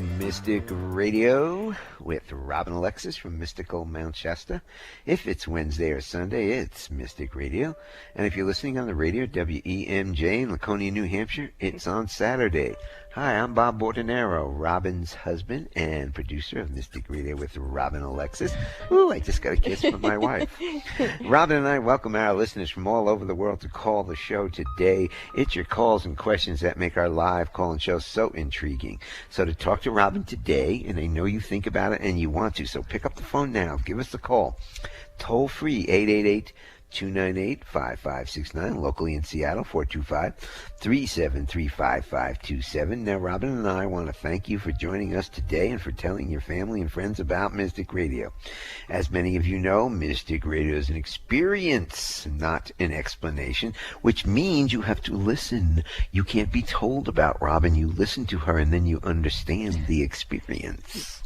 Mystic Radio with Rob and Alexis from Mystical Mount Shasta. If it's Wednesday or Sunday, it's Mystic Radio. And if you're listening on the radio, WEMJ in Laconia, New Hampshire, it's on Saturday. Hi, I'm Bob Bortonero, Robin's husband and producer of Mystic Radio with Robin Alexis. Ooh, I just got a kiss from my wife. Robin and I welcome our listeners from all over the world to call the show today. It's your calls and questions that make our live call-in show so intriguing. So to talk to Robin today, and I know you think about it and you want to, so pick up the phone now. Give us a call. Toll free, 888-298-5569, locally in Seattle, 425-373-5527. Now, Robin and I want to thank you for joining us today and for telling your family and friends about Mystic Radio. As many of you know, Mystic Radio is an experience, not an explanation, which means you have to listen. You can't be told about Robin. You listen to her and then you understand the experience.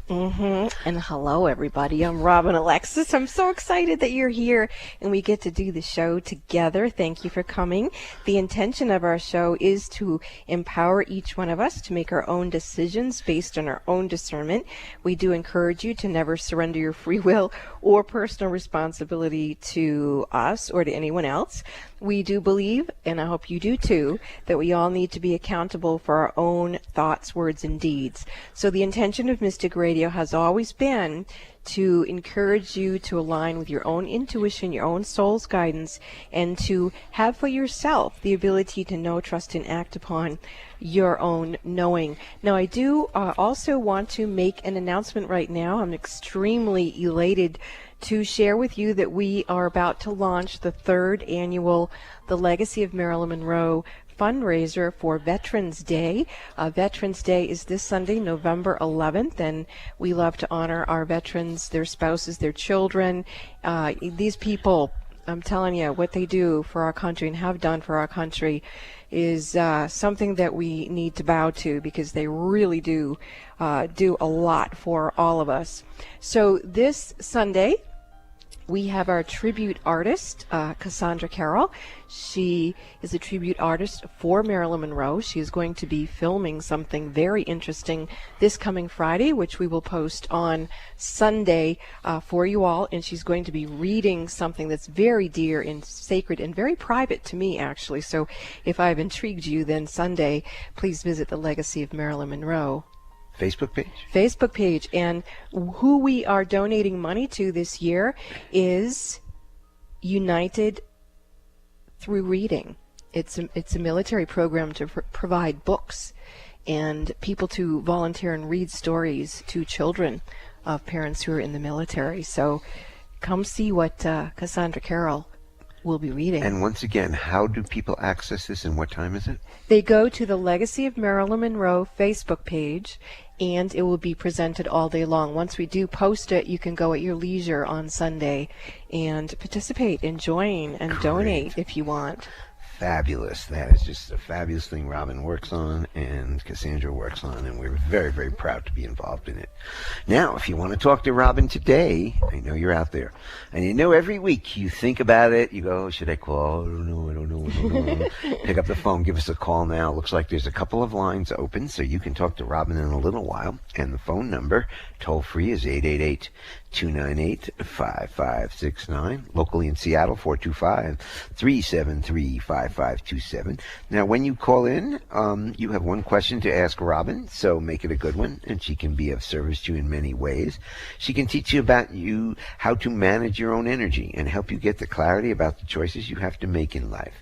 And hello, everybody. I'm Robin Alexis. I'm so excited that you're here and we get to do the show together. Thank you for coming. The intention of our show is to empower each one of us to make our own decisions based on our own discernment. We do encourage you to never surrender your free will or personal responsibility to us or to anyone else. We do believe, and I hope you do too, that we all need to be accountable for our own thoughts, words, and deeds. So the intention of Mystic Radio has always been to encourage you to align with your own intuition, your own soul's guidance, and to have for yourself the ability to know, trust, and act upon your own knowing. Now, I do also want to make an announcement right now. I'm extremely elated to share with you that we are about to launch the third annual The Legacy of Marilyn Monroe fundraiser for Veterans Day. Veterans Day is this Sunday, November 11th, and we love to honor our veterans, their spouses, their children. These people, I'm telling you, what they do for our country and have done for our country is something that we need to bow to, because they really do do a lot for all of us. So this Sunday, we have our tribute artist, Cassandra Carroll. She is a tribute artist for Marilyn Monroe. She is going to be filming something very interesting this coming Friday, which we will post on Sunday for you all. And she's going to be reading something that's very dear and sacred and very private to me, actually. So if I've intrigued you, then Sunday, please visit the Legacy of Marilyn Monroe Facebook page. And who we are donating money to this year is United Through Reading. It's a military program to provide books and people to volunteer and read stories to children of parents who are in the military. So come see what Cassandra Carroll will be reading. And once again, how do people access this and what time is it? They go to the Legacy of Marilyn Monroe Facebook page, and it will be presented all day long. Once we do post it, you can go at your leisure on Sunday and participate and join and donate if you want. Fabulous. That is just a fabulous thing Robin works on and Cassandra works on, and we're very, very proud to be involved in it. Now, if you want to talk to Robin today, I know you're out there, and you know every week you think about it, you go, should I call? I don't know. Pick up the phone, give us a call now. Looks like there's a couple of lines open, so you can talk to Robin in a little while, and the phone number, toll free, is 888-298-5569, locally in Seattle, 425-373-5527. Now, when you call in, you have one question to ask Robin, so make it a good one, and she can be of service to you in many ways. She can teach you about how to manage your own energy and help you get the clarity about the choices you have to make in life.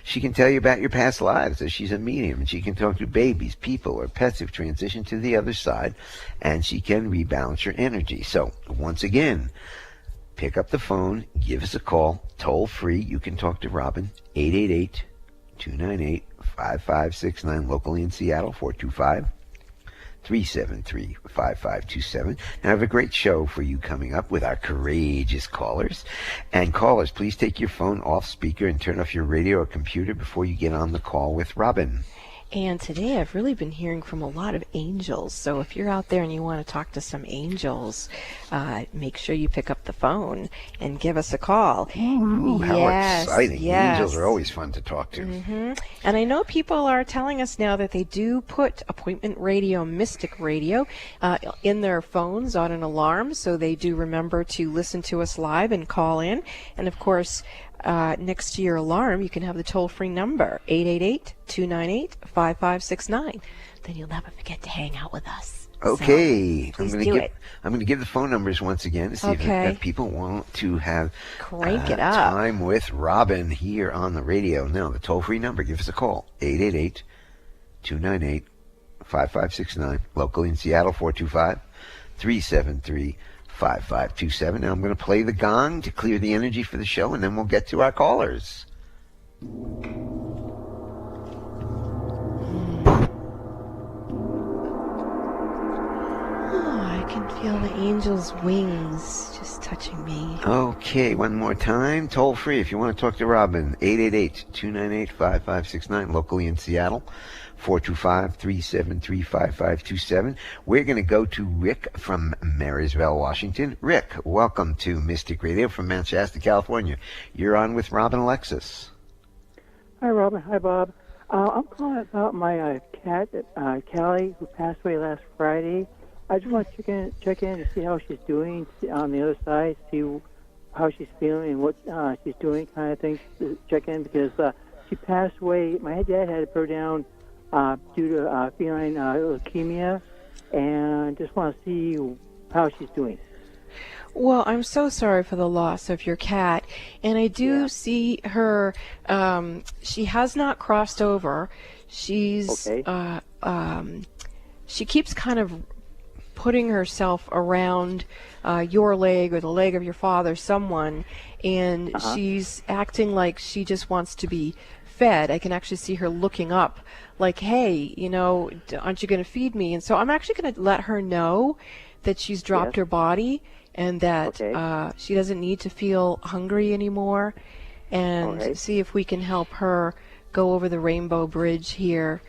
She can tell you about your past lives, as she's a medium, and she can talk to babies, people, or pets who've transitioned to the other side, and she can rebalance your energy. So, once again, pick up the phone, give us a call, toll free. You can talk to Robin, 888-298-5569, locally in Seattle, 425-373-5527. Now, I have a great show for you coming up with our courageous callers. And callers, please take your phone off speaker and turn off your radio or computer before you get on the call with Robin. And today I've really been hearing from a lot of angels. So if you're out there and you want to talk to some angels, make sure you pick up the phone and give us a call. Ooh, how exciting. Yes. Angels are always fun to talk to. Mm-hmm. And I know people are telling us now that they do put Appointment Radio, Mystic Radio, in their phones on an alarm, so they do remember to listen to us live and call in. And of course, next to your alarm, you can have the toll-free number, 888-298-5569. Then you'll never forget to hang out with us. Okay. So, please do it. I'm going to give the phone numbers once again to see if people want to have Crank it up. time with Robin here on the radio. Now, the toll-free number, give us a call, 888-298-5569. Locally in Seattle, 425-373-5527. Now I'm going to play the gong to clear the energy for the show, and then we'll get to our callers. I can feel the angel's wings just touching me. Okay, one more time. Toll free if you want to talk to Robin. 888-298-5569. Locally in Seattle. 425-373-5527. We're going to go to Rick from Marysville, Washington. Rick, welcome to Mystic Radio from Mount Shasta, California. You're on with Robin Alexis. Hi, Robin. Hi, Bob. I'm calling about my cat, Callie, who passed away last Friday. I just want to check in to see how she's doing on the other side, see how she's feeling and what she's doing, kind of thing. Check in because she passed away. My dad had her down due to feline leukemia, and just want to see how she's doing. Well, I'm so sorry for the loss of your cat, and I do see her. She has not crossed over. She's Okay. She keeps kind of putting herself around your leg or the leg of your father, someone, and she's acting like she just wants to be fed. I can actually see her looking up like, hey, aren't you going to feed me? And so I'm actually going to let her know that she's dropped her body and that she doesn't need to feel hungry anymore, and see if we can help her go over the Rainbow Bridge here.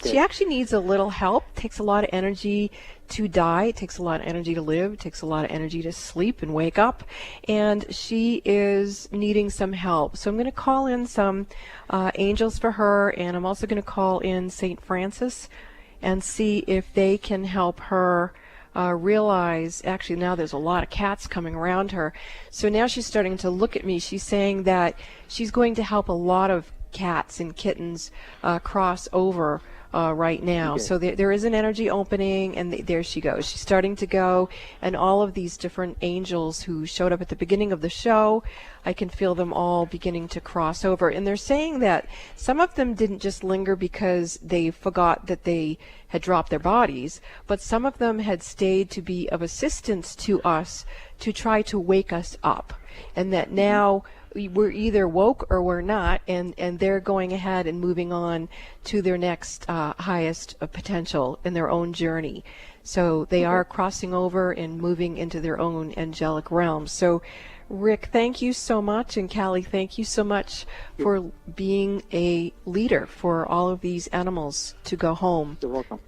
She actually needs a little help. It takes a lot of energy to die. It takes a lot of energy to live. It takes a lot of energy to sleep and wake up. And she is needing some help. So I'm going to call in some angels for her, and I'm also going to call in St. Francis and see if they can help her realize, actually now there's a lot of cats coming around her. So now she's starting to look at me. She's saying that she's going to help a lot of cats and kittens cross over right now. So there is an energy opening, and there she goes. She's starting to go, and all of these different angels who showed up at the beginning of the show, I can feel them all beginning to cross over. And they're saying that some of them didn't just linger because they forgot that they had dropped their bodies, but some of them had stayed to be of assistance to us to try to wake us up. And that now we're either woke or we're not, and they're going ahead and moving on to their next highest potential in their own journey. So they are crossing over and moving into their own angelic realm. So Rick, thank you so much, and Callie, thank you so much for being a leader for all of these animals to go home. You're welcome.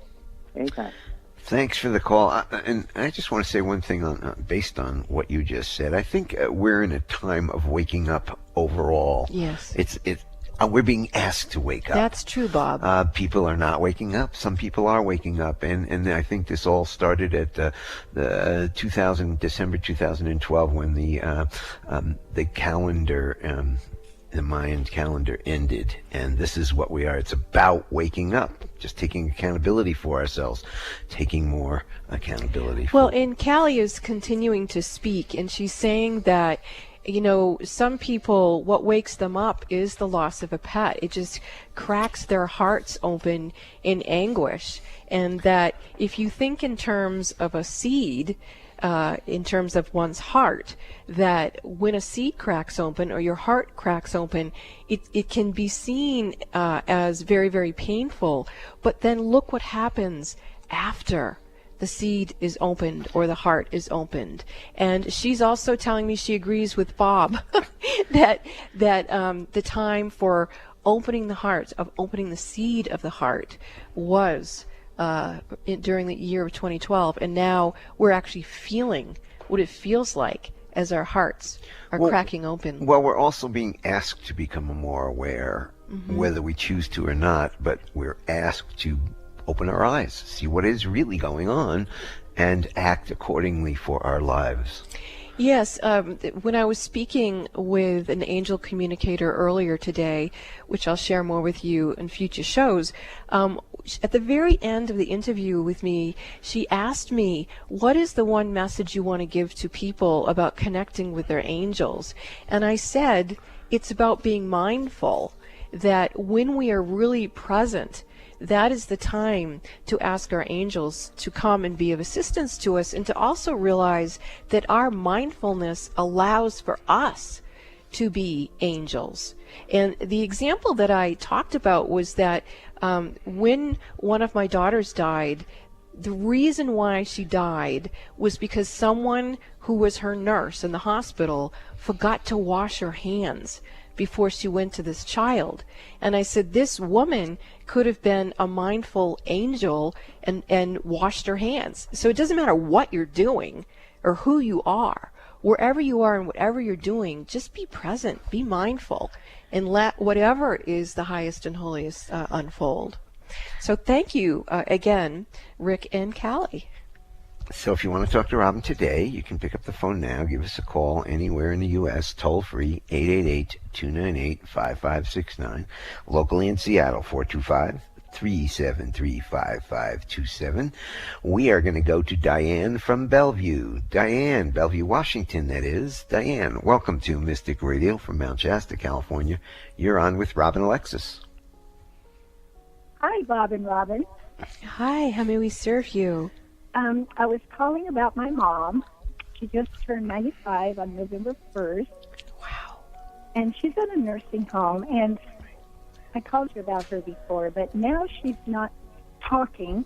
Anytime. Thanks for the call. And I just want to say one thing based on what you just said. I think we're in a time of waking up overall. Yes. We're being asked to wake up. That's true, Bob. People are not waking up. Some people are waking up, and I think this all started at the December 2012 when the calendar. The Mayan calendar ended, and this is what we are. It's about waking up, just taking accountability for ourselves, taking more accountability. Well, and Callie is continuing to speak, and she's saying that, some people, what wakes them up is the loss of a pet. It just cracks their hearts open in anguish, and that if you think in terms of a seed, in terms of one's heart, that when a seed cracks open or your heart cracks open, it can be seen as very, very painful. But then look what happens after the seed is opened or the heart is opened. And she's also telling me she agrees with Bob that the time for opening the heart, of opening the seed of the heart, was during the year of 2012, and now we're actually feeling what it feels like as our hearts are cracking open. Well, we're also being asked to become more aware, whether we choose to or not, but we're asked to open our eyes, see what is really going on, and act accordingly for our lives. Yes, when I was speaking with an angel communicator earlier today, which I'll share more with you in future shows, at the very end of the interview with me, she asked me, what is the one message you want to give to people about connecting with their angels? And I said, it's about being mindful that when we are really present, that is the time to ask our angels to come and be of assistance to us, and to also realize that our mindfulness allows for us to be angels. And the example that I talked about was that when one of my daughters died, the reason why she died was because someone who was her nurse in the hospital forgot to wash her hands before she went to this child. And I said, this woman could have been a mindful angel and washed her hands. So it doesn't matter what you're doing or who you are. Wherever you are and whatever you're doing, just be present, be mindful, and let whatever is the highest and holiest unfold. So thank you again, Rick and Callie. So if you want to talk to Robin today, you can pick up the phone now. Give us a call anywhere in the U.S., toll-free, 888-298-5569. Locally in Seattle, 425-373-5527. We are going to go to Diane from Bellevue. Diane, Bellevue, Washington, that is. Diane, welcome to Mystic Radio from Mount Shasta, California. You're on with Robin Alexis. Hi, Bob and Robin. Hi, how may we serve you? I was calling about my mom. She just turned 95 on November 1st. Wow. And she's in a nursing home, and I called you about her before, but now she's not talking,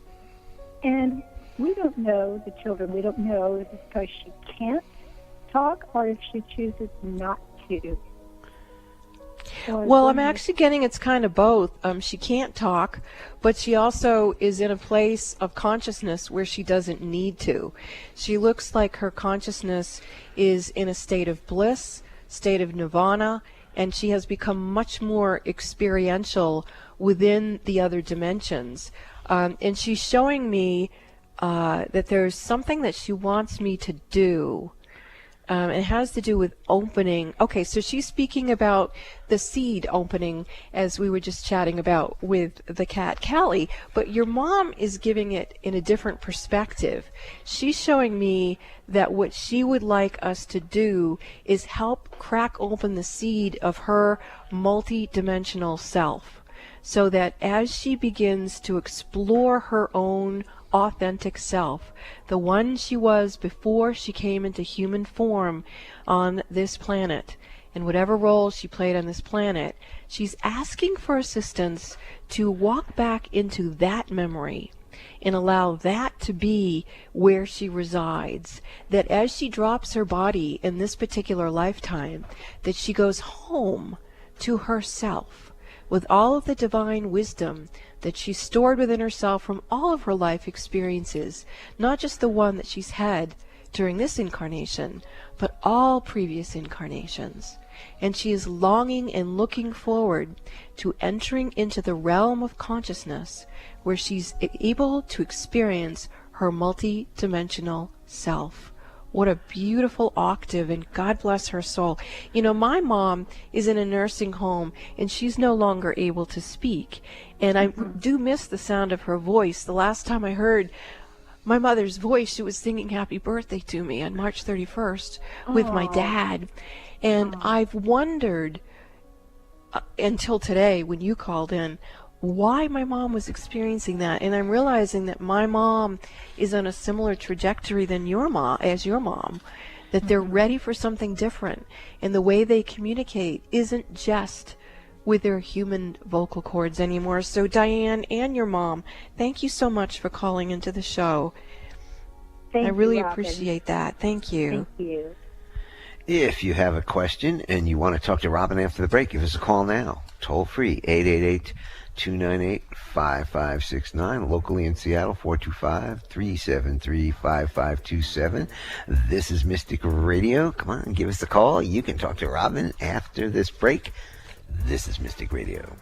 and we don't know, the children, we don't know if it's because she can't talk or if she chooses not to. Well, I'm actually getting it's kind of both. She can't talk, but she also is in a place of consciousness where she doesn't need to. She looks like her consciousness is in a state of bliss, state of nirvana, and she has become much more experiential within the other dimensions. And she's showing me that there's something that she wants me to do. It has to do with opening. Okay, so she's speaking about the seed opening, as we were just chatting about with the cat Callie, but your mom is giving it in a different perspective. She's showing me that what she would like us to do is help crack open the seed of her multi-dimensional self, so that as she begins to explore her own authentic self, the one she was before she came into human form on this planet, and whatever role she played on this planet, she's asking for assistance to walk back into that memory and allow that to be where she resides. That as she drops her body in this particular lifetime, that she goes home to herself with all of the divine wisdom that she's stored within herself from all of her life experiences, not just the one that she's had during this incarnation, but all previous incarnations. And she is longing and looking forward to entering into the realm of consciousness where she's able to experience her multi-dimensional self. What a beautiful octave, and God bless her soul. You know, my mom is in a nursing home, and she's no longer able to speak. And I do miss the sound of her voice. The last time I heard my mother's voice, she was singing Happy Birthday to me on March 31st with my dad. And I've wondered, until today when you called in, why my mom was experiencing that. And I'm realizing that my mom is on a similar trajectory than your mom, that they're ready for something different. And the way they communicate isn't just with their human vocal cords anymore. So Diane and your mom, thank you so much for calling into the show. Thank I really you, Robin. appreciate that. Thank you. Thank you. If you have a question and you want to talk to Robin after the break, give us a call now. Toll free, 888-298-5569. Locally in Seattle, 425-373-5527. This is Mystic Radio. Come on, give us a call. You can talk to Robin after this break. This is Mystic Radio.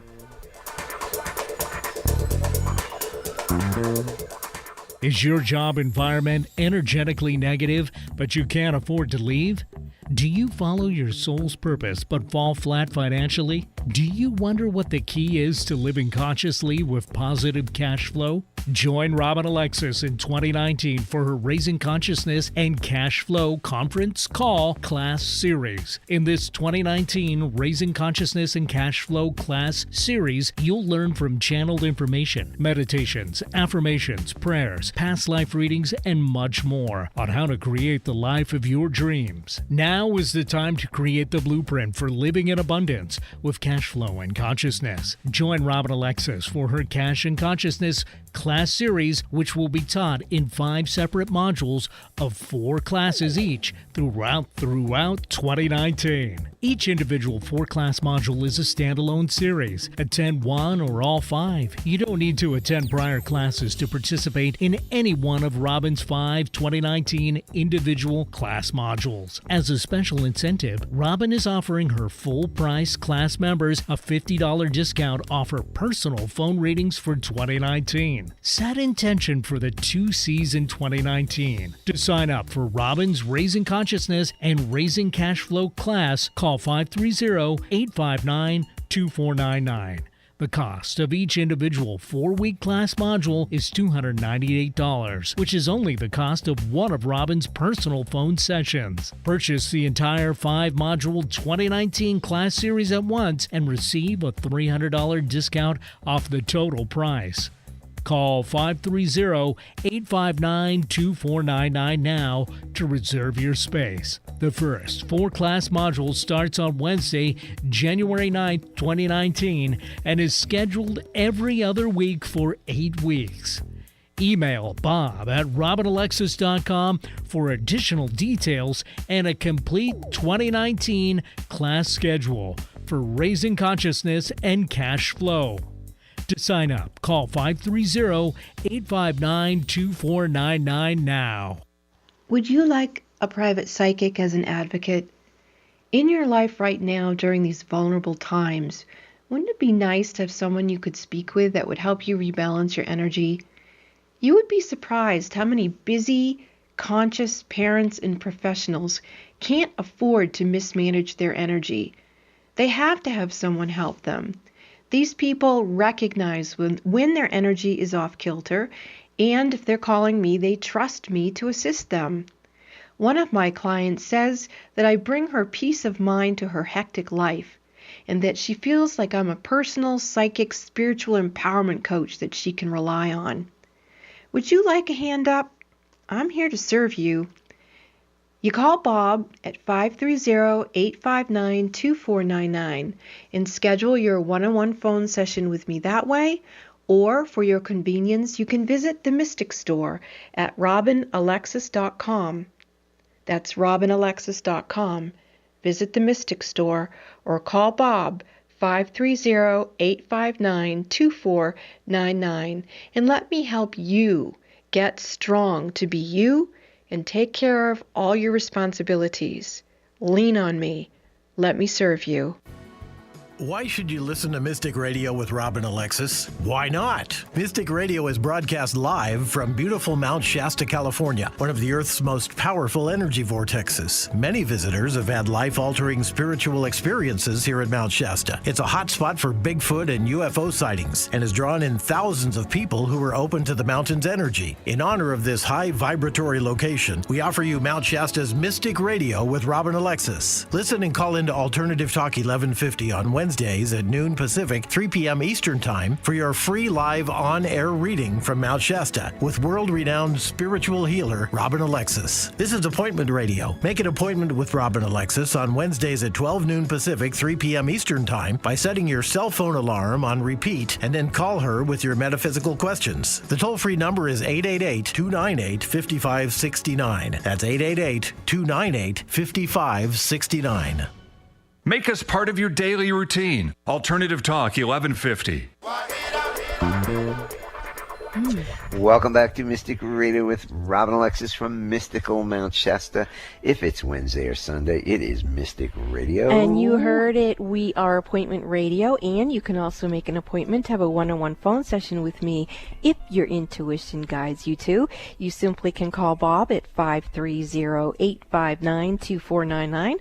Is your job environment energetically negative, but you can't afford to leave? Do you follow your soul's purpose but fall flat financially? Do you wonder what the key is to living consciously with positive cash flow? Join Robin Alexis in 2019 for her Raising Consciousness and Cash Flow Conference Call Class Series. In this 2019 Raising Consciousness and Cash Flow Class Series, you'll learn from channeled information, meditations, affirmations, prayers, past life readings, and much more on how to create the life of your dreams. Now is the time to create the blueprint for living in abundance with cash flow and consciousness. Join Robin Alexis for her Cash and Consciousness Class Series, which will be taught in 5 separate modules of 4 classes each throughout 2019. Each individual 4-class module is a standalone series. Attend one or all 5. You don't need to attend prior classes to participate in any one of Robin's 5 2019 individual class modules. As a special incentive, Robin is offering her full-price class members a $50 discount off her personal phone readings for 2019. Set intention for the 2 C's in 2019. To sign up for Robin's Raising Consciousness and Raising Cash Flow class, call 530-859-2499. The cost of each individual 4-week class module is $298, which is only the cost of one of Robin's personal phone sessions. Purchase the entire 5-module 2019 class series at once and receive a $300 discount off the total price. Call 530-859-2499 now to reserve your space. The first 4-class module starts on Wednesday, January 9th, 2019, and is scheduled every other week for 8 weeks. Email bob@robinalexis.com for additional details and a complete 2019 class schedule for Raising Consciousness and Cash Flow. To sign up, call 530-859-2499 now. Would you like a private psychic as an advocate? In your life right now during these vulnerable times, wouldn't it be nice to have someone you could speak with that would help you rebalance your energy? You would be surprised how many busy, conscious parents and professionals can't afford to mismanage their energy. They have to have someone help them. These people recognize when their energy is off kilter, and if they're calling me, they trust me to assist them. One of my clients says that I bring her peace of mind to her hectic life, and that she feels like I'm a personal, psychic, spiritual empowerment coach that she can rely on. Would you like a hand up? I'm here to serve you. You call Bob at 530-859-2499 and schedule your one-on-one phone session with me that way, or for your convenience, you can visit the Mystic Store at robinalexis.com. That's robinalexis.com. Visit the Mystic Store or call Bob 530-859-2499 and let me help you get strong to be you and take care of all your responsibilities. Lean on me. Let me serve you. Why should you listen to Mystic Radio with Robin Alexis? Why not? Mystic Radio is broadcast live from beautiful Mount Shasta, California, one of the Earth's most powerful energy vortexes. Many visitors have had life-altering spiritual experiences here at Mount Shasta. It's a hotspot for Bigfoot and UFO sightings and has drawn in thousands of people who are open to the mountain's energy. In honor of this high vibratory location, we offer you Mount Shasta's Mystic Radio with Robin Alexis. Listen and call into Alternative Talk 1150 on Wednesday Wednesdays at noon Pacific, 3 p.m. Eastern Time for your free live on-air reading from Mount Shasta with world-renowned spiritual healer Robin Alexis. This is Appointment Radio. Make an appointment with Robin Alexis on Wednesdays at 12 noon Pacific, 3 p.m. Eastern Time by setting your cell phone alarm on repeat and then call her with your metaphysical questions. The toll-free number is 888-298-5569. That's 888-298-5569. Make us part of your daily routine. Alternative Talk 1150. Welcome back to Mystic Radio with Robin Alexis from Mystical Mount Shasta. If it's Wednesday or Sunday, it is Mystic Radio. And you heard it. We are Appointment Radio, and you can also make an appointment to have a one-on-one phone session with me if your intuition guides you to. You simply can call Bob at 530-859-2499,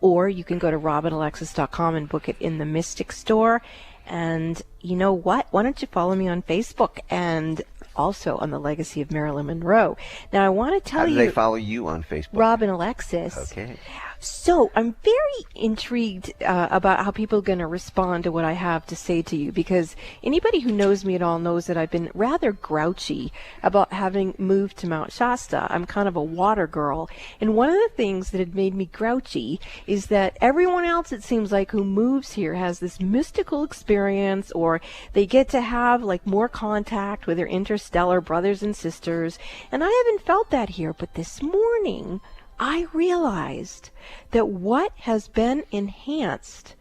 or you can go to robinalexis.com and book it in the Mystic Store. And you know what? Why don't you follow me on Facebook and also on the Legacy of Marilyn Monroe? Now, I want to tell you... How do they follow you on Facebook? Robin Alexis. Okay. So I'm very intrigued about how people are going to respond to what I have to say to you, because anybody who knows me at all knows that I've been rather grouchy about having moved to Mount Shasta. I'm kind of a water girl. And one of the things that had made me grouchy is that everyone else, it seems like, who moves here has this mystical experience, or they get to have like more contact with their interstellar brothers and sisters. And I haven't felt that here. But this morning, I realized that what has been enhanced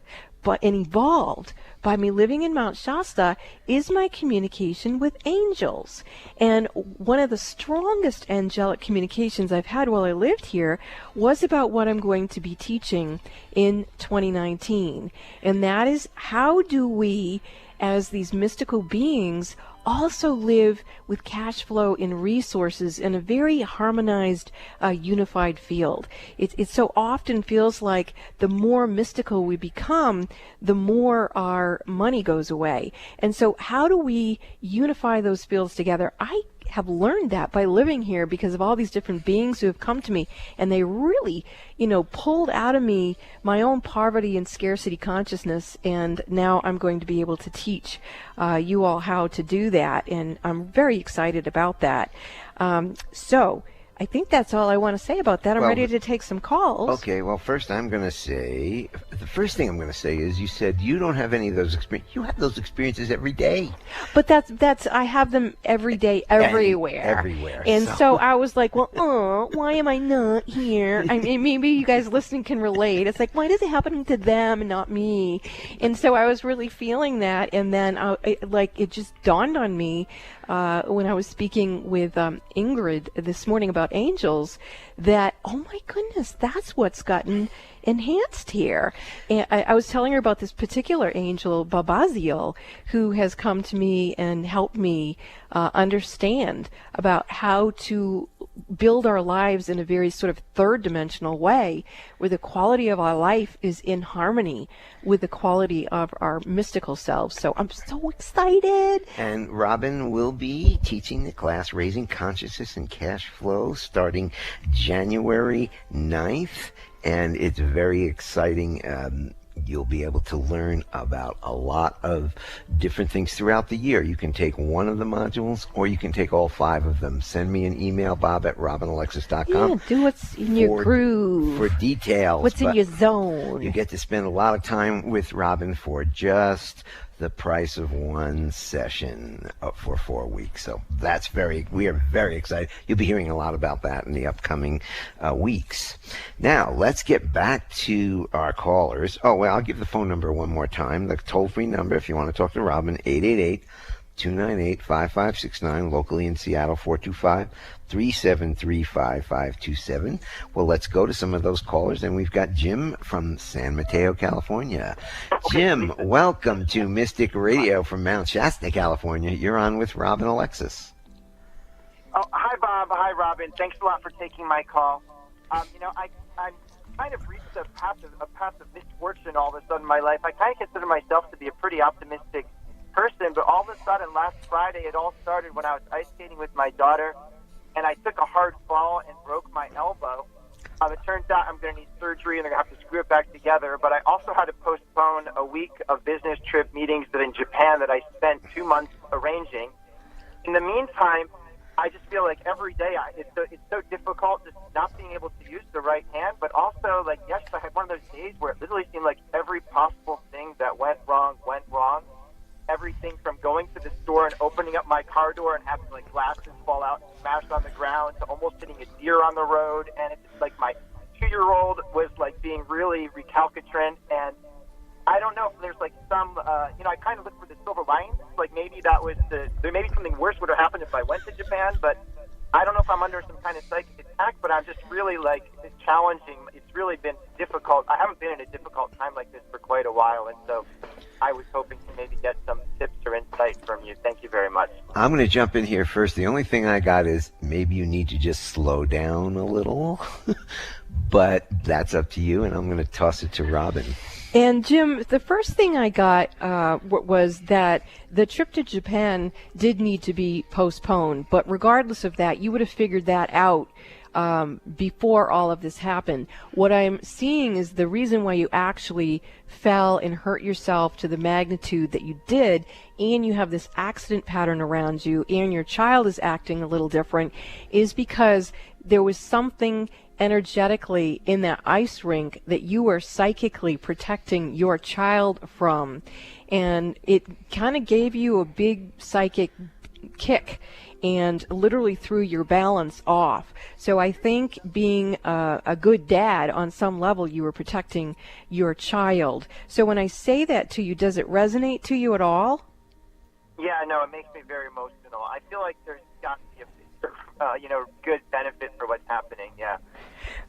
and evolved by me living in Mount Shasta is my communication with angels. And one of the strongest angelic communications I've had while I lived here was about what I'm going to be teaching in 2019. And that is, how do we, as these mystical beings, also live with cash flow and resources in a very harmonized, unified field. It so often feels like the more mystical we become, the more our money goes away. And so how do we unify those fields together? I have learned that by living here because of all these different beings who have come to me, and they really, pulled out of me my own poverty and scarcity consciousness, and now I'm going to be able to teach you all how to do that, and I'm very excited about that. So I think that's all I want to say about that. I'm ready to take some calls. Okay, well, first the first thing I'm going to say is, you said you don't have any of those experiences. You have those experiences every day. But that's I have them every day, everywhere. Everywhere. And so I was like, well, why am I not here? I mean, maybe you guys listening can relate. It's like, why is it happening to them and not me? And so I was really feeling that, and then it just dawned on me when I was speaking with Ingrid this morning about angels, that, oh my goodness, that's what's gotten enhanced here. And I was telling her about this particular angel, Babaziel, who has come to me and helped me understand about how to build our lives in a very sort of third-dimensional way, where the quality of our life is in harmony with the quality of our mystical selves. So I'm so excited. And Robin will be teaching the class Raising Consciousness and Cash Flow starting January 9th, and it's very exciting. You'll be able to learn about a lot of different things throughout the year. You can take one of the modules, or you can take all 5 of them. Send me an email, bob@robinalexis.com. Yeah, do what's in your groove. For details. What's in your zone. You get to spend a lot of time with Robin for just the price of one session for 4 weeks. So we are very excited. You'll be hearing a lot about that in the upcoming weeks. Now, let's get back to our callers. Oh, well, I'll give the phone number one more time. The toll-free number, if you want to talk to Robin, 888-298-5569, locally in Seattle, 425-373-5527. Well, let's go to some of those callers, and we've got Jim from San Mateo, California. Jim, welcome to Mystic Radio from Mount Shasta, California. You're on with Robin Alexis. Oh, hi, Bob. Hi, Robin. Thanks a lot for taking my call. I'm kind of reached a path of misfortune all of a sudden in my life. I kind of consider myself to be a pretty optimistic person, but all of a sudden last Friday it all started when I was ice skating with my daughter, and I took a hard fall and broke my elbow. It turns out I'm going to need surgery and they're going to have to screw it back together. But I also had to postpone a week of business trip meetings that in Japan that I spent 2 months arranging. In the meantime, I just feel like every day it's so difficult just not being able to use the right hand. But also, like, yes, I had one of those days where it literally seemed like every possible thing that went wrong. Everything from going to the store and opening up my car door and having like glasses fall out and smash on the ground to almost hitting a deer on the road. And it's just like my 2-year-old was like being really recalcitrant. And I don't know if there's like some, I kind of look for the silver lining. Like maybe maybe something worse would have happened if I went to Japan, but I don't know if I'm under some kind of psychic attack, but I'm just really like, it's challenging. It's really been difficult. I haven't been in a difficult time like this for quite a while. And so I was hoping to maybe get some tips or insight from you. Thank you very much. I'm going to jump in here first. The only thing I got is maybe you need to just slow down a little, but that's up to you, and I'm going to toss it to Robin. And Jim, the first thing I got was that the trip to Japan did need to be postponed, but regardless of that, you would have figured that out before all of this happened. What I'm seeing is the reason why you actually fell and hurt yourself to the magnitude that you did, and you have this accident pattern around you, and your child is acting a little different, is because there was something energetically in that ice rink that you were psychically protecting your child from, and it kind of gave you a big psychic kick and literally threw your balance off. So I think being a good dad, on some level, you were protecting your child. So when I say that to you, does it resonate to you at all? Yeah, no, it makes me very emotional. I feel like there's got to be a good benefit for what's happening. Yeah.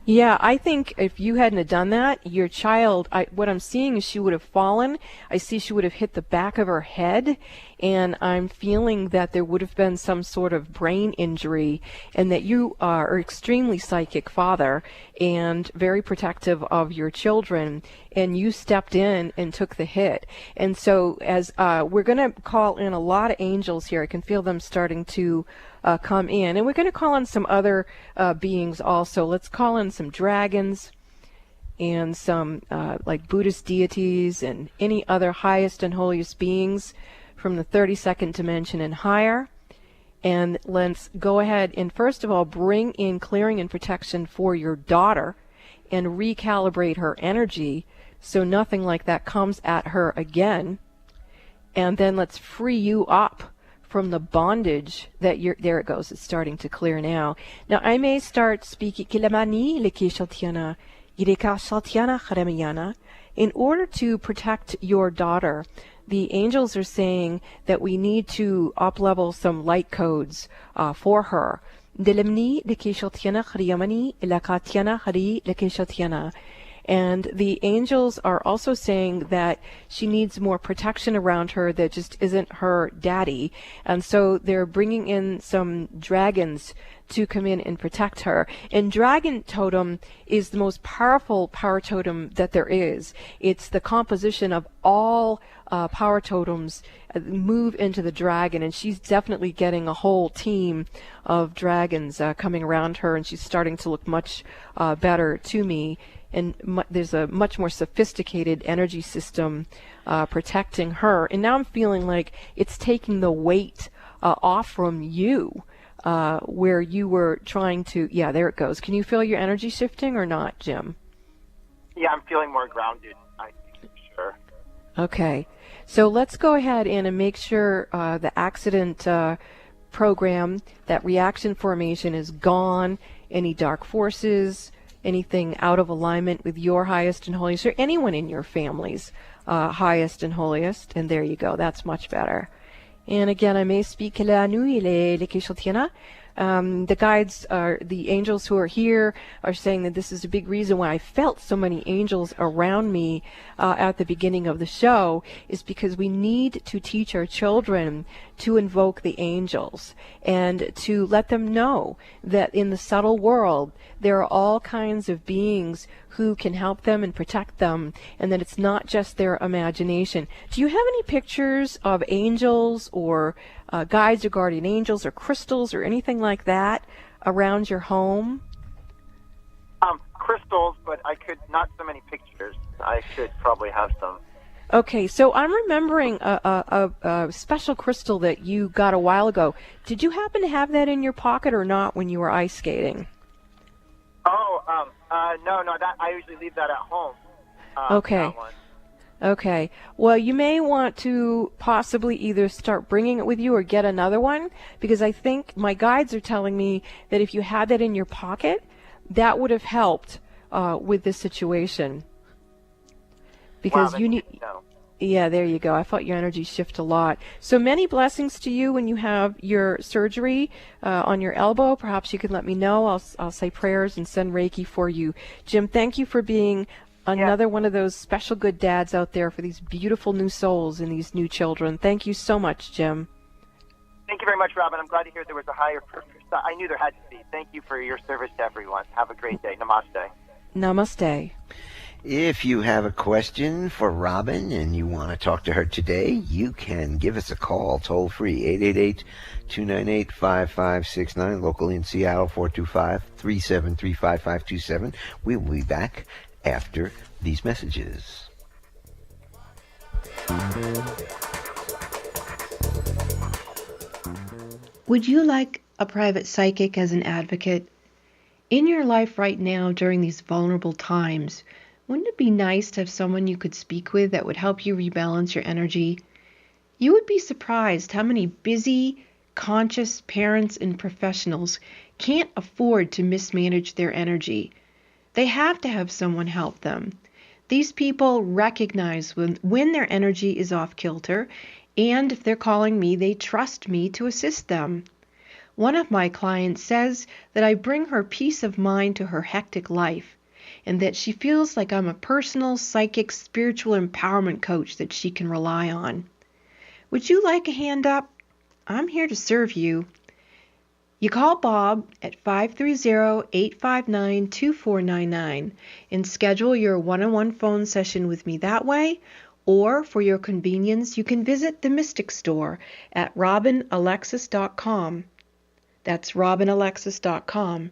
Yeah, I think if you hadn't have done that, your child, what I'm seeing is she would have fallen. I see she would have hit the back of her head, and I'm feeling that there would have been some sort of brain injury, and that you are an extremely psychic father and very protective of your children, and you stepped in and took the hit. And so as we're going to call in a lot of angels here, I can feel them starting to come in, and we're going to call on some other beings also. Let's call in some dragons and some like Buddhist deities and any other highest and holiest beings from the 32nd dimension and higher. And let's go ahead and first of all bring in clearing and protection for your daughter and recalibrate her energy so nothing like that comes at her again. And then let's free you up from the bondage that you're, there it goes, it's starting to clear now. Now I may start speaking in order to protect your daughter. The angels are saying that we need to up-level some light codes for her. And the angels are also saying that she needs more protection around her that just isn't her daddy. And so they're bringing in some dragons to come in and protect her. And dragon totem is the most powerful power totem that there is. It's the composition of all power totems move into the dragon, and she's definitely getting a whole team of dragons coming around her, and she's starting to look much better to me. And there's a much more sophisticated energy system protecting her. And now I'm feeling like it's taking the weight off from you, where you were trying to, yeah, there it goes. Can you feel your energy shifting or not, Jim? Yeah, I'm feeling more grounded, I think, for sure. Okay. So let's go ahead and make sure the accident program, that reaction formation is gone. Any dark forces, anything out of alignment with your highest and holiest, or anyone in your family's highest and holiest. And there you go. That's much better. And again, I may speak the guides, the angels who are here, are saying that this is a big reason why I felt so many angels around me at the beginning of the show, is because we need to teach our children to invoke the angels and to let them know that in the subtle world there are all kinds of beings who can help them and protect them, and that it's not just their imagination. Do you have any pictures of angels or guides or guardian angels or crystals or anything like that around your home? crystals, but I could not so many pictures. I should probably have some. Okay, so I'm remembering a special crystal that you got a while ago. Did you happen to have that in your pocket or not when you were ice skating? Oh, no, that I usually leave that at home. Okay. That one. Okay. Well, you may want to possibly either start bringing it with you or get another one, because I think my guides are telling me that if you had that in your pocket, that would have helped with this situation. Because wow, you need. No. Yeah, there you go. I felt your energy shift a lot. So many blessings to you when you have your surgery on your elbow. Perhaps you can let me know. I'll say prayers and send Reiki for you. Jim, thank you for being another one of those special good dads out there for these beautiful new souls and these new children. Thank you so much, Jim. Thank you very much, Robin. I'm glad to hear there was a higher purpose. I knew there had to be. Thank you for your service to everyone. Have a great day. Namaste. Namaste. If you have a question for Robin and you want to talk to her today, you can give us a call toll free, 888-298-5569, locally in Seattle, 425-373-5527. We will be back after these messages. Would you like a private psychic as an advocate? In your life right now during these vulnerable times, wouldn't it be nice to have someone you could speak with that would help you rebalance your energy? You would be surprised how many busy, conscious parents and professionals can't afford to mismanage their energy. They have to have someone help them. These people recognize when their energy is off kilter, and if they're calling me, they trust me to assist them. One of my clients says that I bring her peace of mind to her hectic life, and that she feels like I'm a personal, psychic, spiritual empowerment coach that she can rely on. Would you like a hand up? I'm here to serve you. You call Bob at 530-859-2499 and schedule your one-on-one phone session with me that way, or for your convenience, you can visit the Mystic Store at robinalexis.com. That's robinalexis.com.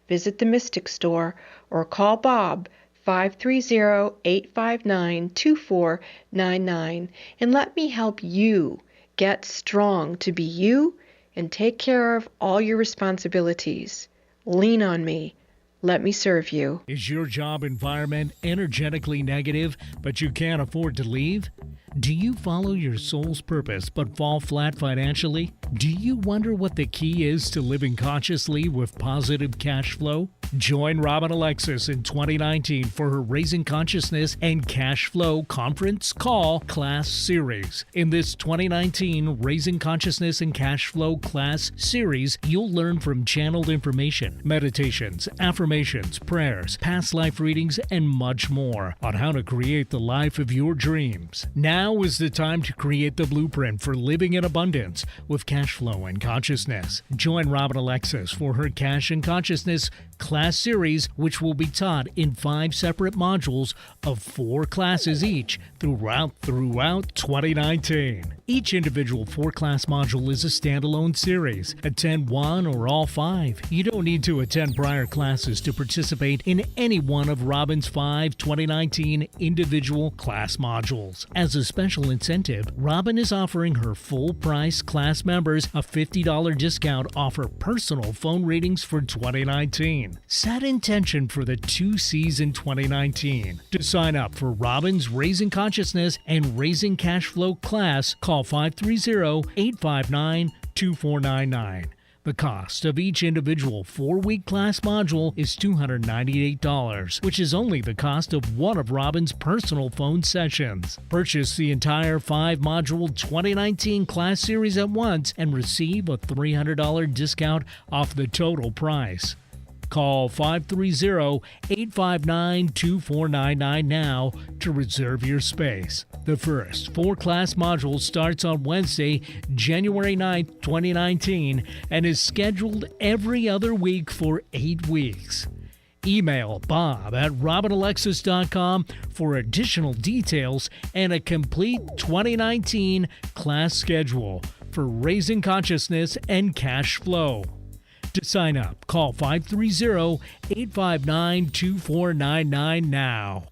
Visit the Mystic Store or call Bob 530-859-2499 and let me help you get strong to be you and take care of all your responsibilities. Lean on me. Let me serve you. Is your job environment energetically negative, but you can't afford to leave? Do you follow your soul's purpose but fall flat financially? Do you wonder what the key is to living consciously with positive cash flow? Join Robin Alexis in 2019 for her Raising Consciousness and Cash Flow Conference Call Class Series. In this 2019 Raising Consciousness and Cash Flow Class Series, you'll learn from channeled information, meditations, affirmations, prayers, past life readings, and much more on how to create the life of your dreams. Now is the time to create the blueprint for living in abundance with cash flow and consciousness. Join Robin Alexis for her Cash and Consciousness Class Series, which will be taught in 5 separate modules of 4 classes each throughout 2019. Each individual 4-class module is a standalone series. Attend one or all 5. You don't need to attend prior classes to participate in any one of Robin's 5 2019 individual class modules. As a special incentive, Robin is offering her full-price class members a $50 discount off her personal phone readings for 2019. Set intention for the 2 C's in 2019. To sign up for Robin's Raising Consciousness and Raising Cash Flow class, call 530-859-2499. The cost of each individual 4-week class module is $298, which is only the cost of one of Robin's personal phone sessions. Purchase the entire 5-module 2019 class series at once and receive a $300 discount off the total price. Call 530-859-2499 now to reserve your space. The first 4-class module starts on Wednesday, January 9th, 2019, and is scheduled every other week for 8 weeks. Email Bob at robinalexis.com for additional details and a complete 2019 class schedule for Raising Consciousness and Cash Flow. To sign up, call 530-859-2499 now.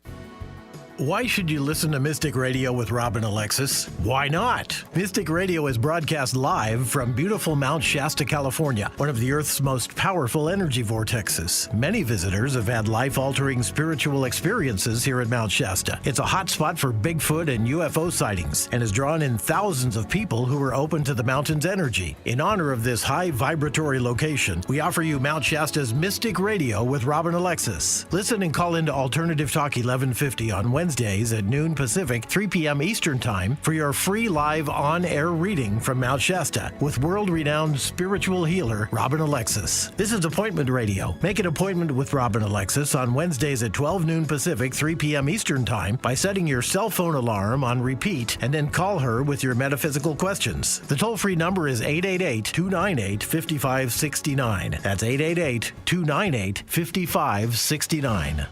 Why should you listen to Mystic Radio with Robin Alexis? Why not? Mystic Radio is broadcast live from beautiful Mount Shasta, California, one of the Earth's most powerful energy vortexes. Many visitors have had life-altering spiritual experiences here at Mount Shasta. It's a hotspot for Bigfoot and UFO sightings and has drawn in thousands of people who are open to the mountain's energy. In honor of this high vibratory location, we offer you Mount Shasta's Mystic Radio with Robin Alexis. Listen and call into Alternative Talk 1150 on Wednesdays at noon Pacific, 3 p.m. Eastern Time for your free live on-air reading from Mount Shasta with world-renowned spiritual healer Robin Alexis. This is Appointment Radio. Make an appointment with Robin Alexis on Wednesdays at 12 noon Pacific, 3 p.m. Eastern Time by setting your cell phone alarm on repeat and then call her with your metaphysical questions. The toll-free number is 888-298-5569. That's 888-298-5569.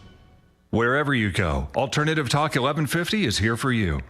Wherever you go, Alternative Talk 1150 is here for you.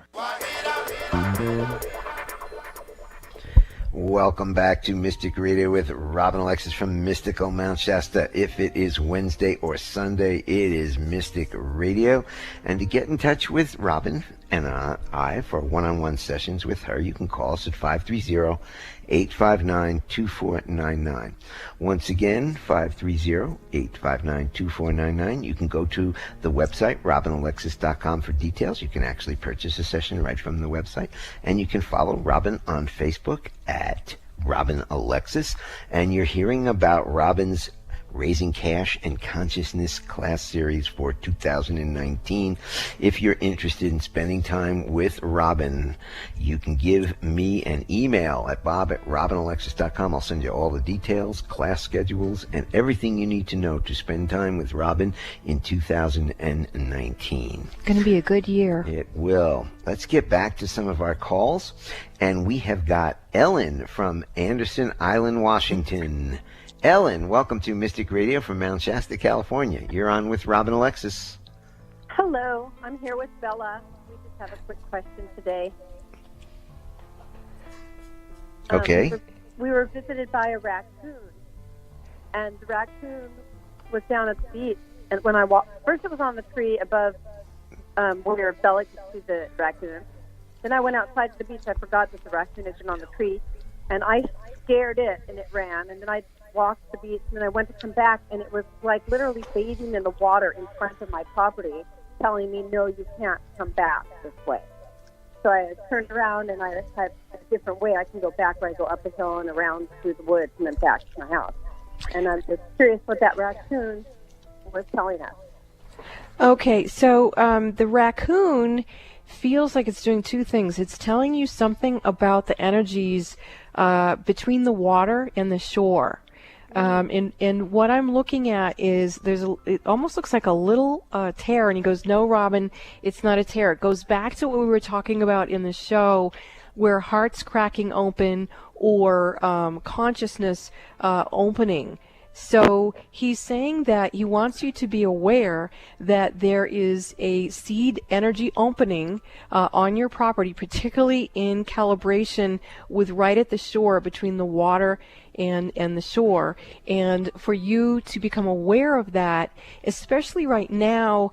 Welcome back to Mystic Radio with Robin Alexis from Mystical Mount Shasta. If it is Wednesday or Sunday, it is Mystic Radio. And to get in touch with Robin and I for one-on-one sessions with her, you can call us at 530-859-2499. Once again, 530-859-2499. You can go to the website, robinalexis.com, for details. You can actually purchase a session right from the website. And you can follow Robin on Facebook at Robin Alexis. And you're hearing about Robin's Raising Cash and Consciousness class series for 2019. If you're interested in spending time with Robin, you can give me an email at bob@robinalexis.com. I'll send you all the details, class schedules, and everything you need to know to spend time with Robin in 2019. Going to be a good year. It will. Let's get back to some of our calls. And we have got Ellen from Anderson Island, Washington. Ellen, welcome to Mystic Radio from Mount Shasta, California. You're on with Robin Alexis. Hello, I'm here with Bella. We just have a quick question today. Okay. We were visited by a raccoon, and the raccoon was down at the beach. And when I walked, first it was on the tree above where Bella could see the raccoon. Then I went outside to the beach. I forgot that the raccoon isn't on the tree, and I scared it, and it ran. And then I walked the beach, and then I went to come back, and it was like literally bathing in the water in front of my property, telling me, no, you can't come back this way. So I turned around, and I had a different way I can go back, where I go up a hill and around through the woods and then back to my house. And I'm just curious what that raccoon was telling us. Okay, so the raccoon feels like it's doing two things. It's telling you something about the energies between the water and the shore. And what I'm looking at is it almost looks like a little tear, and he goes, no, Robin, it's not a tear. It goes back to what we were talking about in the show, where hearts cracking open or consciousness opening. So he's saying that he wants you to be aware that there is a seed energy opening on your property, particularly in calibration with right at the shore, between the water and the shore, and for you to become aware of that, especially right now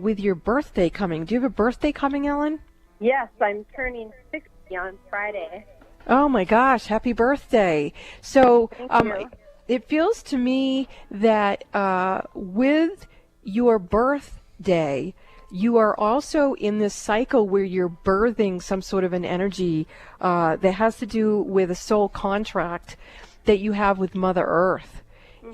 with your birthday coming. Do you have a birthday coming, Ellen? Yes, I'm turning 60 on Friday. Oh my gosh, happy birthday. So Thank you. It feels to me that with your birthday, you are also in this cycle where you're birthing some sort of an energy that has to do with a soul contract that you have with Mother Earth.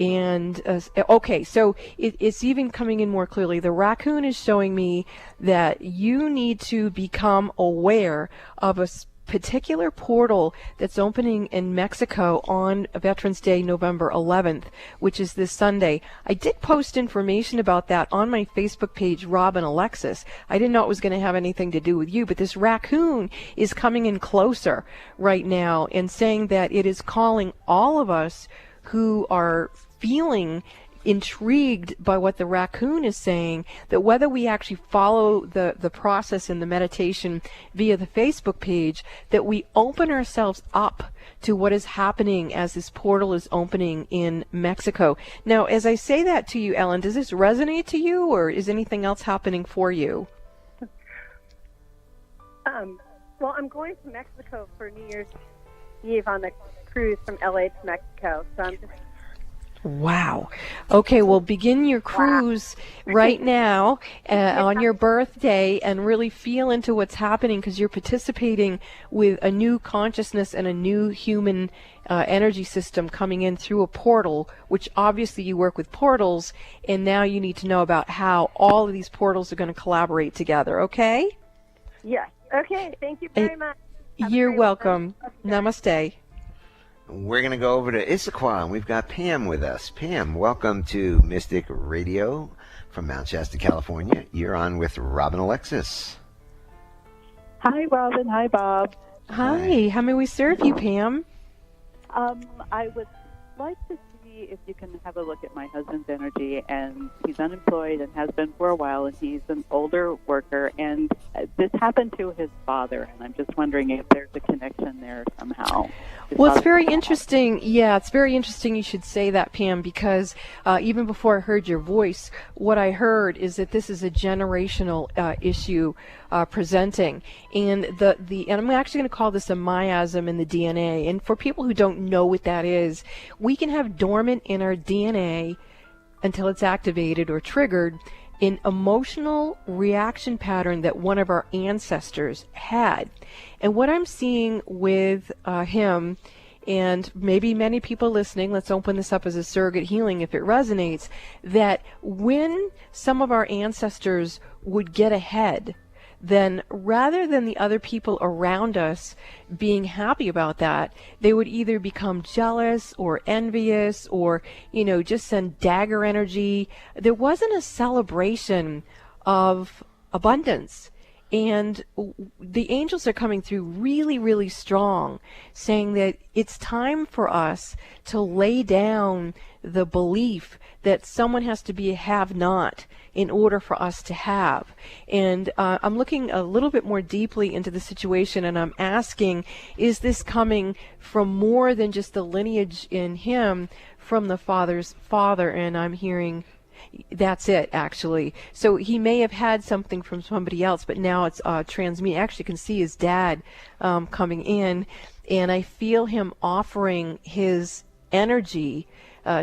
And okay, so it's even coming in more clearly. The raccoon is showing me that you need to become aware of a particular portal that's opening in Mexico on Veterans Day, November 11th, which is this Sunday. I did post information about that on my Facebook page, Robin Alexis. I didn't know it was going to have anything to do with you, but this raccoon is coming in closer right now and saying that it is calling all of us who are feeling intrigued by what the raccoon is saying, that whether we actually follow the process in the meditation via the Facebook page, that we open ourselves up to what is happening as this portal is opening in Mexico. Now, as I say that to you, Ellen, does this resonate to you, or is anything else happening for you? Well, I'm going to Mexico for New Year's Eve on a cruise from LA to Mexico, so I'm just... Wow. Okay, well, begin your cruise right now on your birthday and really feel into what's happening, because you're participating with a new consciousness and a new human energy system coming in through a portal, which obviously you work with portals, and now you need to know about how all of these portals are going to collaborate together, okay? Yes. Okay, thank you very much. You're welcome. Namaste. We're going to go over to Issaquah, and we've got Pam with us. Pam, welcome to Mystic Radio from Mount Shasta, California. You're on with Robin Alexis. Hi, Robin. Hi, Bob. Hi. How may we serve you, Pam? I would like to see if you can have a look at my husband's energy, and he's unemployed and has been for a while, and he's an older worker, and this happened to his father, and I'm just wondering if there's a connection there somehow. Well, it's very interesting. Yeah, it's very interesting you should say that, Pam, because even before I heard your voice, what I heard is that this is a generational issue presenting. And and I'm actually going to call this a miasm in the DNA. And for people who don't know what that is, we can have dormant in our DNA until it's activated or triggered an emotional reaction pattern that one of our ancestors had. And what I'm seeing with him, and maybe many people listening, let's open this up as a surrogate healing if it resonates, that when some of our ancestors would get ahead, then rather than the other people around us being happy about that, they would either become jealous or envious or, just send dagger energy. There wasn't a celebration of abundance. And the angels are coming through really, really strong, saying that it's time for us to lay down the belief that someone has to be a have-not in order for us to have. And I'm looking a little bit more deeply into the situation, and I'm asking, is this coming from more than just the lineage in him from the father's father? And I'm hearing that's it, actually. So he may have had something from somebody else, but now it's transmute. Actually, you can see his dad coming in, and I feel him offering his energy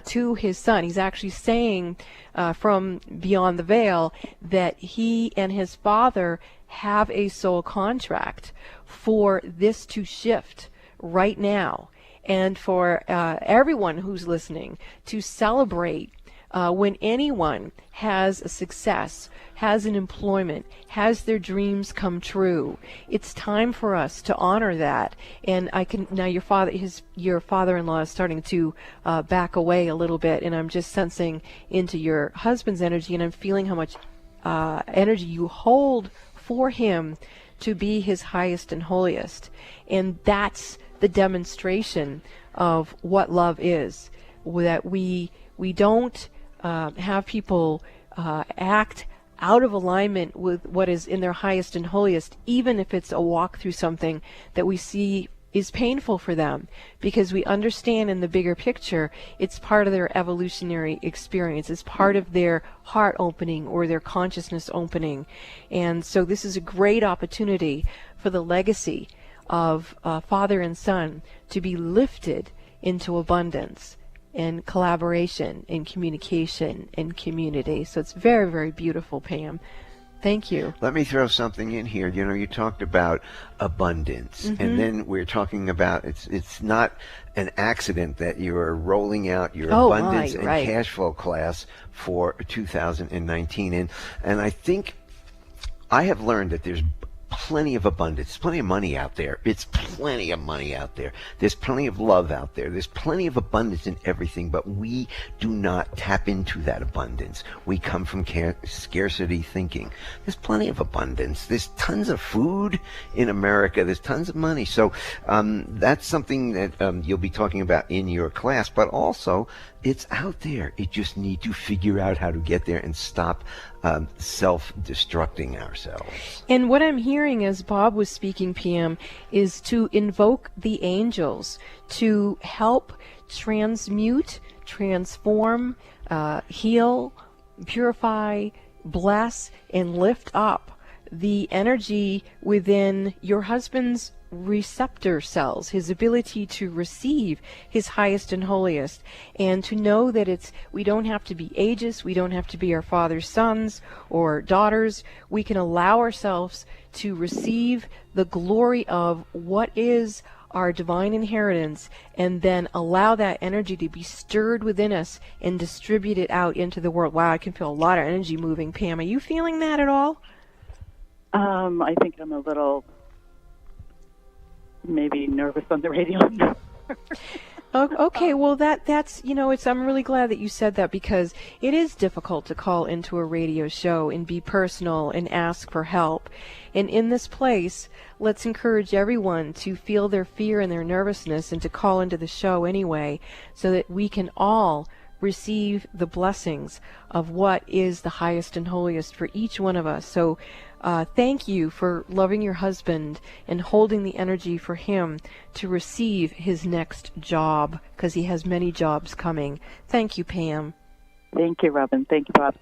to his son. He's actually saying from beyond the veil that he and his father have a soul contract for this to shift right now, and for everyone who's listening to celebrate when anyone has a success, has an employment, has their dreams come true. It's time for us to honor that. And I can now your father-in-law is starting to back away a little bit, and I'm just sensing into your husband's energy, and I'm feeling how much energy you hold for him to be his highest and holiest. And that's the demonstration of what love is, that we don't have people act out of alignment with what is in their highest and holiest, even if it's a walk through something that we see is painful for them, because we understand in the bigger picture it's part of their evolutionary experience, it's part of their heart opening or their consciousness opening. And so this is a great opportunity for the legacy of father and son to be lifted into abundance and collaboration and communication and community. So it's very, very beautiful, Pam. Thank you. Let me throw something in here. You talked about abundance, and then we're talking about it's not an accident that you are rolling out your abundance and cash flow class for 2019. And I think I have learned that there's plenty of abundance, plenty of money out there. It's plenty of money out there. There's plenty of love out there. There's plenty of abundance in everything, but we do not tap into that abundance. We come from scarcity thinking. There's plenty of abundance. There's tons of food in America. There's tons of money. So that's something that you'll be talking about in your class, but also it's out there. You just need to figure out how to get there and stop self-destructing ourselves. And what I'm hearing as Bob was speaking, PM, is to invoke the angels to help transmute, transform, heal, purify, bless, and lift up the energy within your husband's receptor cells, his ability to receive his highest and holiest, and to know that we don't have to be ageist, we don't have to be our father's sons or daughters. We can allow ourselves to receive the glory of what is our divine inheritance, and then allow that energy to be stirred within us and distribute it out into the world. Wow, I can feel a lot of energy moving. Pam, are you feeling that at all? I think I'm a little maybe nervous on the radio. Okay, well that's I'm really glad that you said that, because it is difficult to call into a radio show and be personal and ask for help. And in this place, let's encourage everyone to feel their fear and their nervousness and to call into the show anyway, so that we can all receive the blessings of what is the highest and holiest for each one of us. So thank you for loving your husband and holding the energy for him to receive his next job, because he has many jobs coming. Thank you, Pam. Thank you, Robin. Thank you, Bob.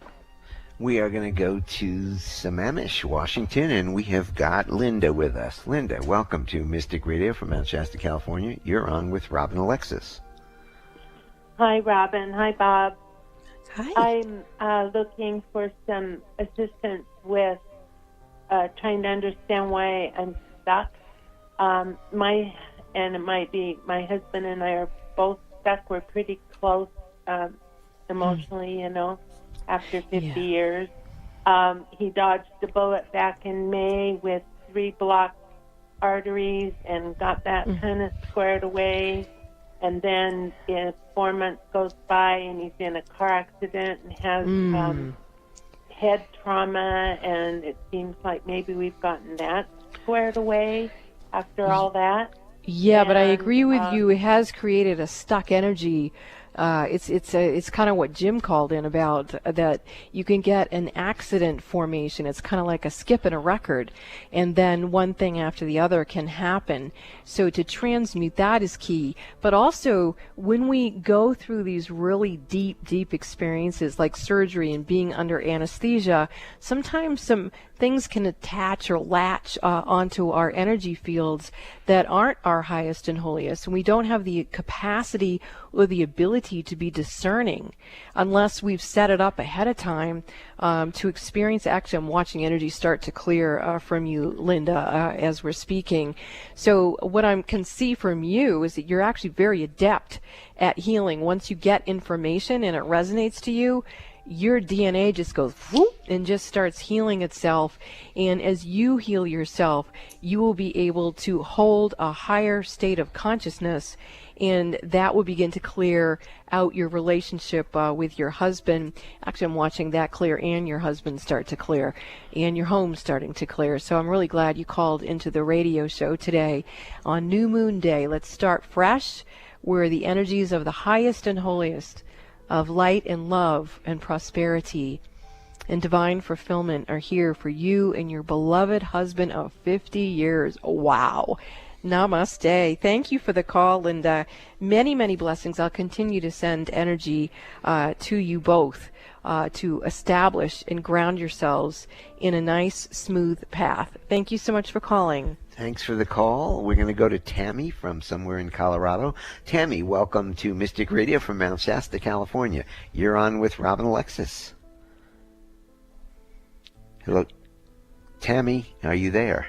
We are going to go to Sammamish, Washington, and we have got Linda with us. Linda, welcome to Mystic Radio from Mount Shasta, California. You're on with Robin Alexis. Hi, Robin. Hi, Bob. Hi. I'm looking for some assistance with trying to understand why I'm stuck. And it might be my husband and I are both stuck. We're pretty close emotionally, after 50 years. He dodged a bullet back in May with 3 blocked arteries and got that kind of squared away. And then 4 months goes by and he's in a car accident and has head trauma, and it seems like maybe we've gotten that squared away after all that. Yeah, but I agree with you. It has created a stuck energy. It's kind of what Jim called in about, that you can get an accident formation. It's kind of like a skip in a record, and then one thing after the other can happen. So to transmute that is key. But also, when we go through these really deep experiences like surgery and being under anesthesia, sometimes some things can attach or latch onto our energy fields that aren't our highest and holiest, and we don't have the capacity or the ability to be discerning unless we've set it up ahead of time to experience. Actually, I'm watching energy start to clear from you, Linda, as we're speaking. So what I can see from you is that you're actually very adept at healing. Once you get information and it resonates to you, your DNA just goes whoop and just starts healing itself. And as you heal yourself, you will be able to hold a higher state of consciousness, and that will begin to clear out your relationship with your husband. Actually, I'm watching that clear and your husband start to clear and your home starting to clear. So I'm really glad you called into the radio show today on New Moon Day. Let's start fresh, where the energies of the highest and holiest of light and love and prosperity and divine fulfillment are here for you and your beloved husband of 50 years. Wow. Namaste. Thank you for the call, and many blessings. I'll continue to send energy to you both to establish and ground yourselves in a nice, smooth path. Thank you so much for calling. Thanks for the call. We're going to go to Tammy from somewhere in Colorado. Tammy, welcome to Mystic Radio from Mount Shasta, California. You're on with Robin Alexis. Hello. Tammy, are you there?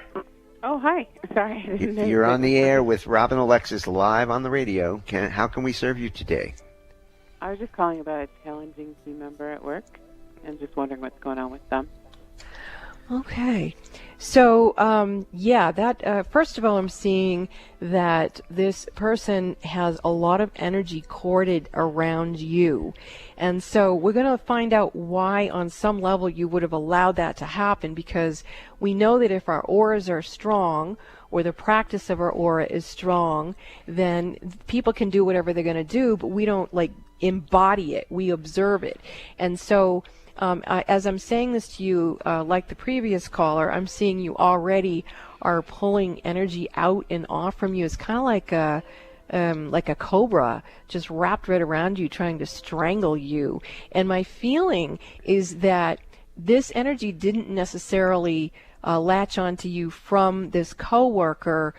Oh, hi. Sorry. You're on the air with Robin Alexis live on the radio. How can we serve you today? I was just calling about a challenging team member at work and just wondering what's going on with them. Okay. So, that first of all, I'm seeing that this person has a lot of energy corded around you. And so we're going to find out why on some level you would have allowed that to happen, because we know that if our auras are strong, or the practice of our aura is strong, then people can do whatever they're going to do, but we don't like embody it, we observe it. And so as I'm saying this to you, like the previous caller, I'm seeing you already are pulling energy out and off from you. It's kind of like a cobra just wrapped right around you, trying to strangle you. And my feeling is that this energy didn't necessarily latch onto you from this coworker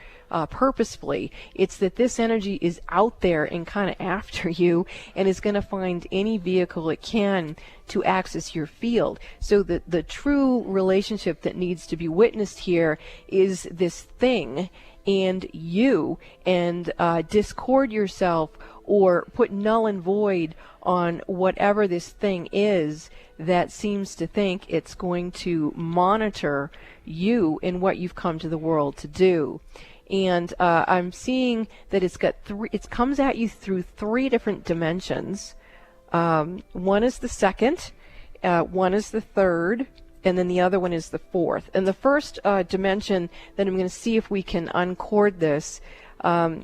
purposefully. It's that this energy is out there and kind of after you, and is going to find any vehicle it can to access your field. So the true relationship that needs to be witnessed here is this thing and you, and discord yourself or put null and void on whatever this thing is that seems to think it's going to monitor you and what you've come to the world to do. And I'm seeing that it comes at you through 3 different dimensions. One is the second, one is the third, and then the other one is the fourth. And the first dimension that I'm going to see if we can uncord this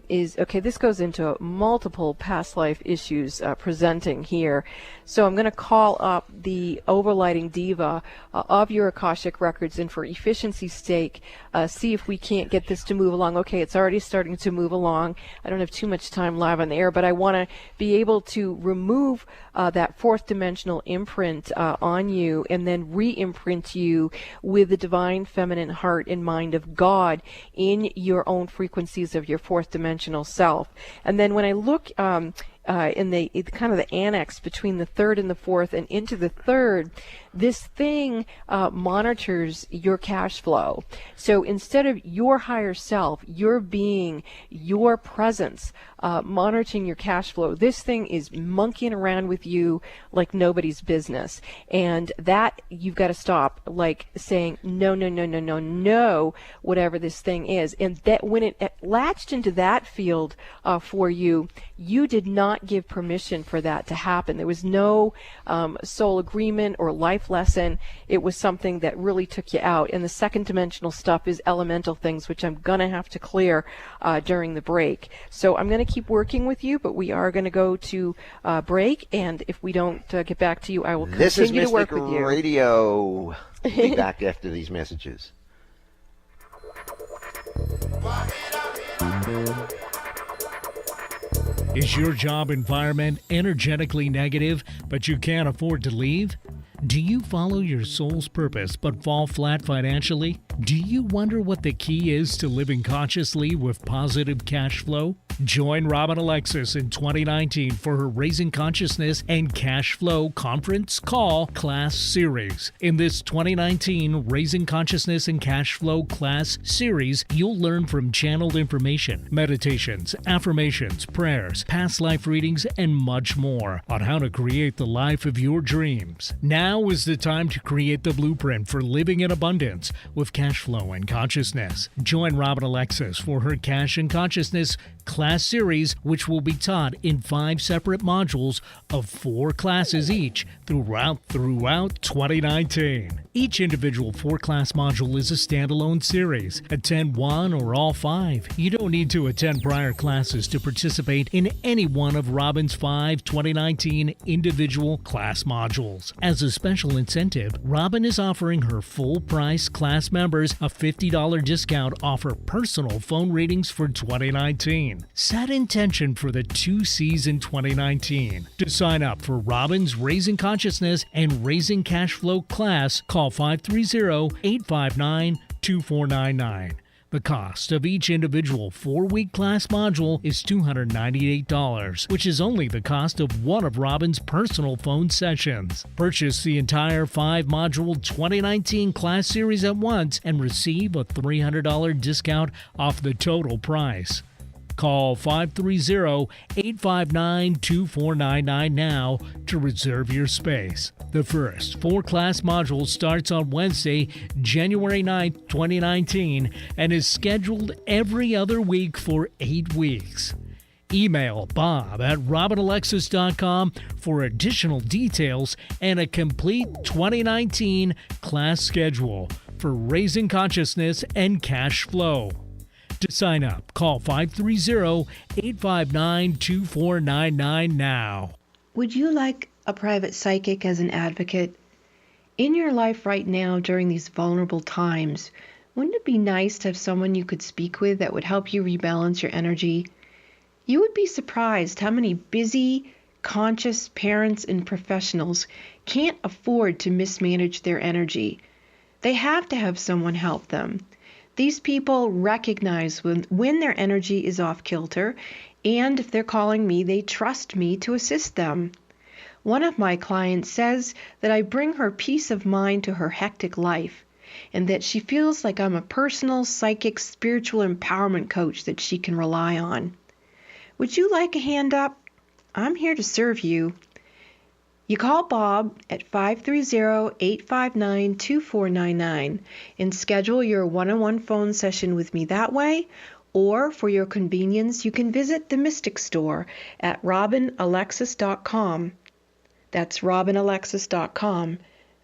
is, okay, this goes into multiple past life issues presenting here. So I'm going to call up the overlighting diva of your Akashic records, and for efficiency's sake, see if we can't get this to move along. Okay, it's already starting to move along. I don't have too much time live on the air, but I want to be able to remove that 4th dimensional imprint on you, and then re-imprint you with the divine feminine heart and mind of God in your own frequencies of your 4th dimensional self. And then when I look in the kind of the annex between the 3rd and the 4th and into the 3rd, this thing monitors your cash flow. So instead of your higher self, your being, your presence monitoring your cash flow, this thing is monkeying around with you like nobody's business. And that you've got to stop, like saying no, no, no, no, no, no, whatever this thing is. And that when it latched into that field for you, you did not give permission for that to happen. There was no soul agreement or life lesson. It was something that really took you out. And the 2nd dimensional stuff is elemental things, which I'm going to have to clear during the break. So I'm going to keep working with you, but we are going to go to break. And if we don't get back to you, I will continue to work with you. This is Mystic Radio. We'll be back after these messages. Is your job environment energetically negative, but you can't afford to leave? Do you follow your soul's purpose but fall flat financially? Do you wonder what the key is to living consciously with positive cash flow? Join Robin Alexis in 2019 for her Raising Consciousness and Cash Flow Conference Call Class Series. In this 2019 Raising Consciousness and Cash Flow Class Series, you'll learn from channeled information, meditations, affirmations, prayers, past life readings, and much more on how to create the life of your dreams. Now is the time to create the blueprint for living in abundance with cash flow and consciousness. Join Robin Alexis for her Cash and Consciousness Class Series, which will be taught in 5 separate modules of 4 classes each throughout 2019. Each individual 4-class module is a standalone series. Attend one or all 5. You don't need to attend prior classes to participate in any one of Robin's 5 2019 individual class modules. As a special incentive, Robin is offering her full-price class members a $50 discount off her personal phone readings for 2019. Set intention for the 2 C's in 2019. To sign up for Robin's Raising Consciousness and Raising Cash Flow class, call 530-859-2499. The cost of each individual 4-week class module is $298, which is only the cost of one of Robin's personal phone sessions. Purchase the entire 5-module 2019 class series at once and receive a $300 discount off the total price. Call 530-859-2499 now to reserve your space. The first 4-class module starts on Wednesday, January 9th, 2019, and is scheduled every other week for 8 weeks. Email Bob at robinalexis.com for additional details and a complete 2019 class schedule for raising consciousness and cash flow. To sign up, call 530-859-2499 now. Would you like a private psychic as an advocate? In your life right now during these vulnerable times, wouldn't it be nice to have someone you could speak with that would help you rebalance your energy? You would be surprised how many busy, conscious parents and professionals can't afford to mismanage their energy. They have to have someone help them. These people recognize when their energy is off kilter, and if they're calling me, they trust me to assist them. One of my clients says that I bring her peace of mind to her hectic life, and that she feels like I'm a personal, psychic, spiritual empowerment coach that she can rely on. Would you like a hand up? I'm here to serve you. You call Bob at 530-859-2499 and schedule your one-on-one phone session with me that way, or for your convenience, you can visit the Mystic Store at robinalexis.com. That's robinalexis.com.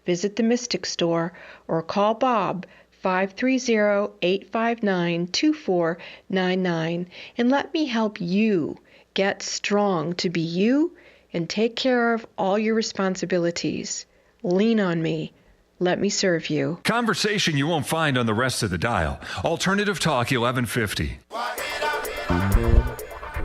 Visit the Mystic Store or call Bob 530-859-2499 and let me help you get strong to be you and take care of all your responsibilities. Lean on me. Let me serve you. Conversation you won't find on the rest of the dial. Alternative Talk 1150.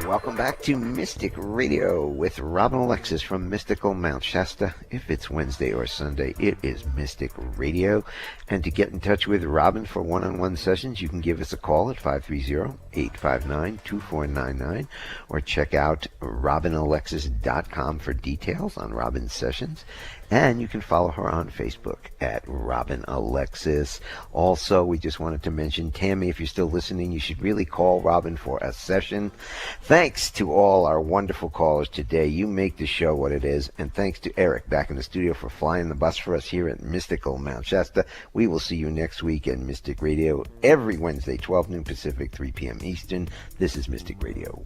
Welcome back to Mystic Radio with Robin Alexis from Mystical Mount Shasta. If it's Wednesday or Sunday, it is Mystic Radio. And to get in touch with Robin for one-on-one sessions, you can give us a call at 530-859-2499 or check out robinalexis.com for details on Robin's sessions. And you can follow her on Facebook at Robin Alexis. Also, we just wanted to mention, Tammy, if you're still listening, you should really call Robin for a session. Thanks to all our wonderful callers today. You make the show what it is. And thanks to Eric back in the studio for flying the bus for us here at Mystical Mount Shasta. We will see you next week at Mystic Radio every Wednesday, 12 noon Pacific, 3 p.m. Eastern. This is Mystic Radio.